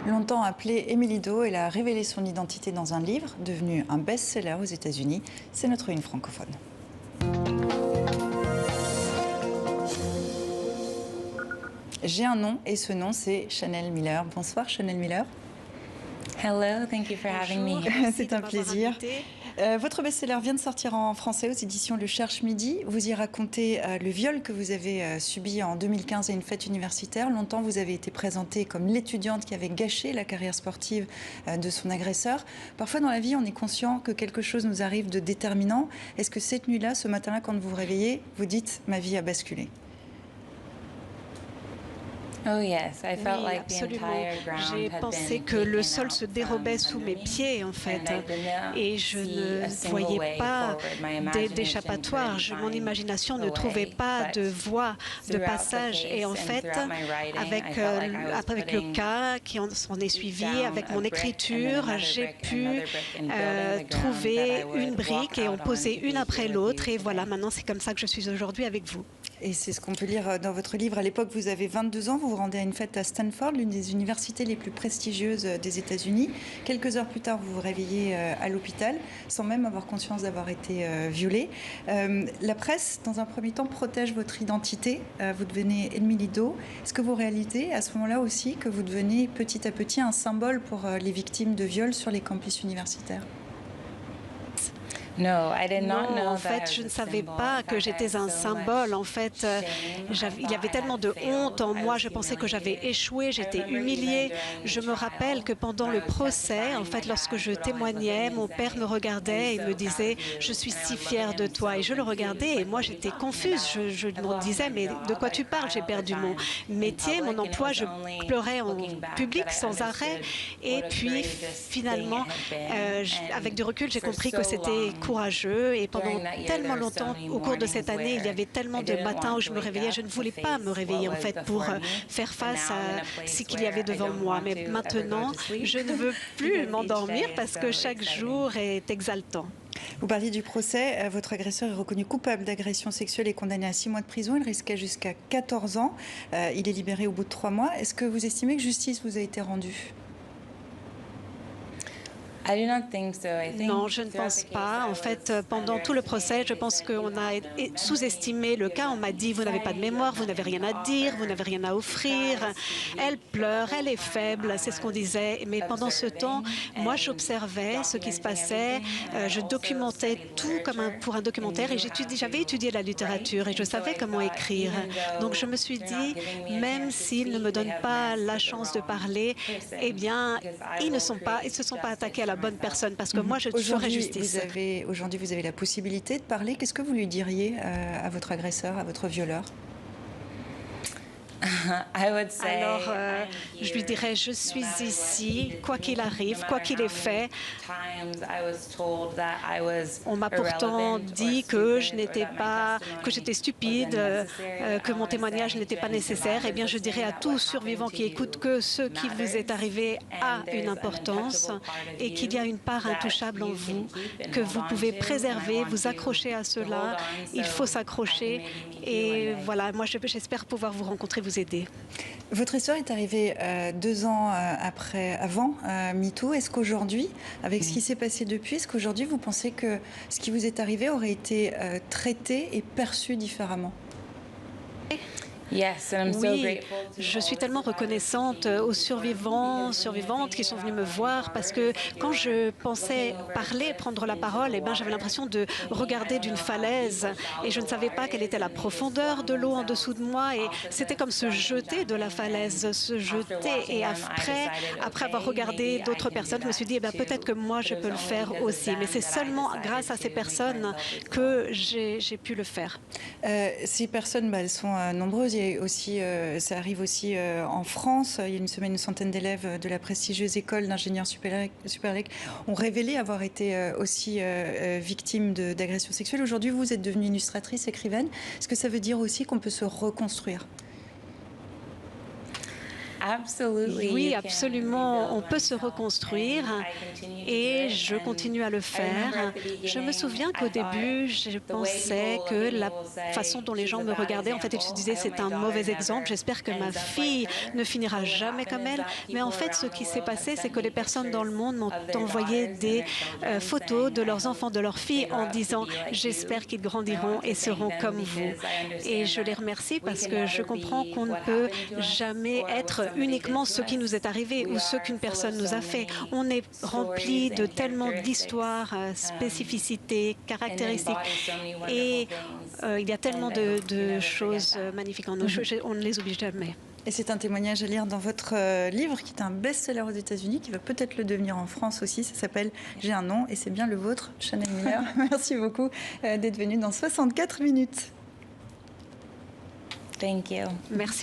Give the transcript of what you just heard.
Longtemps appelée Émilie Do, elle a révélé son identité dans un livre, devenu un best-seller aux États-Unis. C'est notre une francophone. J'ai un nom et ce nom c'est Chanel Miller. Bonsoir Chanel Miller. Hello, thank you for having me. C'est un plaisir. Votre best-seller vient de sortir en français aux éditions Le Cherche Midi. Vous y racontez le viol que vous avez subi en 2015 à une fête universitaire. Longtemps, vous avez été présentée comme l'étudiante qui avait gâché la carrière sportive de son agresseur. Parfois, dans la vie, on est conscient que quelque chose nous arrive de déterminant. Est-ce que cette nuit-là, ce matin-là, quand vous vous réveillez, vous dites « ma vie a basculé » ? Oui, absolument. J'ai pensé que le sol se dérobait sous mes pieds, en fait, et je ne voyais pas d'échappatoire. Mon imagination ne trouvait pas de voie de passage. Et en fait, avec le cas qui s'en est suivi, avec mon écriture, j'ai pu trouver une brique et en poser une après l'autre. Et voilà, maintenant, c'est comme ça que je suis aujourd'hui avec vous. Et c'est ce qu'on peut lire dans votre livre. À l'époque, vous avez 22 ans, vous vous rendez à une fête à Stanford, l'une des universités les plus prestigieuses des États-Unis. Quelques heures plus tard, vous vous réveillez à l'hôpital, sans même avoir conscience d'avoir été violée. La presse, dans un premier temps, protège votre identité. Vous devenez Émilie Do. Est-ce que vous réalisez à ce moment-là aussi que vous devenez petit à petit un symbole pour les victimes de viols sur les campus universitaires ? Non, en fait, je ne savais pas que j'étais un symbole. En fait, il y avait tellement de honte en moi. Je pensais que j'avais échoué, j'étais humiliée. Je me rappelle que pendant le procès, en fait, lorsque je témoignais, mon père me regardait et me disait « Je suis si fière de toi ». Et je le regardais et moi, j'étais confuse. Je me disais « Mais de quoi tu parles? J'ai perdu mon métier, mon emploi. Je pleurais en public sans arrêt. » Et puis, finalement, avec du recul, j'ai compris que c'était courageux et pendant tellement longtemps au cours de cette année, il y avait tellement de matins où je me réveillais, je ne voulais pas me réveiller en fait pour faire face à ce qu'il y avait devant moi. Mais maintenant, je ne veux plus m'endormir parce que chaque jour est exaltant. Vous parliez du procès. Votre agresseur est reconnu coupable d'agression sexuelle et condamné à 6 mois de prison. Il risquait jusqu'à 14 ans. Il est libéré au bout de 3 mois. Est-ce que vous estimez que justice vous a été rendue ? Non, je ne pense pas. En fait, pendant tout le procès, je pense qu'on a sous-estimé le cas. On m'a dit, vous n'avez pas de mémoire, vous n'avez rien à dire, vous n'avez rien à offrir. Elle pleure, elle est faible, c'est ce qu'on disait. Mais pendant ce temps, moi, j'observais ce qui se passait. Je documentais tout comme pour un documentaire et j'avais étudié la littérature et je savais comment écrire. Donc, je me suis dit, même s'ils ne me donnent pas la chance de parler, eh bien, ils ne se sont pas attaqués à la bonne personne parce que moi je ferai justice. Aujourd'hui vous avez la possibilité de parler. Qu'est-ce que vous lui diriez à votre agresseur, à votre violeur ? Alors, je lui dirais, je suis ici, quoi qu'il arrive, quoi qu'il ait fait. On m'a pourtant dit que que j'étais stupide, que mon témoignage n'était pas nécessaire. Eh bien, je dirais à tout survivant qui écoute que ce qui vous est arrivé a une importance et qu'il y a une part intouchable en vous, que vous pouvez préserver, vous accrocher à cela. Il faut s'accrocher. Et voilà, moi, j'espère pouvoir vous rencontrer, vous aider. Votre histoire est arrivée 2 ans avant MeToo. Est-ce qu'aujourd'hui, avec ce qui s'est passé depuis, est-ce qu'aujourd'hui vous pensez que ce qui vous est arrivé aurait été traité et perçu différemment ? Oui, je suis tellement reconnaissante aux survivantes qui sont venues me voir parce que quand je pensais parler, prendre la parole, eh ben, j'avais l'impression de regarder d'une falaise et je ne savais pas quelle était la profondeur de l'eau en dessous de moi et c'était comme se jeter de la falaise, se jeter. Et après avoir regardé d'autres personnes, je me suis dit, eh ben, peut-être que moi je peux le faire aussi. Mais c'est seulement grâce à ces personnes que j'ai pu le faire. Ces personnes, elles sont nombreuses. Aussi, ça arrive aussi en France. Il y a une semaine, une centaine d'élèves de la prestigieuse école d'ingénieurs supérieurs ont révélé avoir été aussi victimes d'agressions sexuelles. Aujourd'hui, vous êtes devenue illustratrice, écrivaine. Est-ce que ça veut dire aussi qu'on peut se reconstruire ? Oui, absolument, on peut se reconstruire et je continue à le faire. Je me souviens qu'au début, je pensais que la façon dont les gens me regardaient, en fait, ils se disaient c'est un mauvais exemple, j'espère que ma fille ne finira jamais comme elle. Mais en fait, ce qui s'est passé, c'est que les personnes dans le monde m'ont envoyé des photos de leurs enfants, de leurs filles, en disant « j'espère qu'ils grandiront et seront comme vous ». Et je les remercie parce que je comprends qu'on ne peut jamais être uniquement ce qui nous est arrivé ou ce qu'une personne nous a fait. On est rempli de tellement d'histoires, spécificités, caractéristiques. Et il y a tellement de choses magnifiques en nous. On ne les oublie jamais. Et c'est un témoignage à lire dans votre livre qui est un best-seller aux États-Unis, qui va peut-être le devenir en France aussi. Ça s'appelle « J'ai un nom » et c'est bien le vôtre, Chanel Miller. Merci beaucoup d'être venue dans 64 minutes. Thank you. Merci.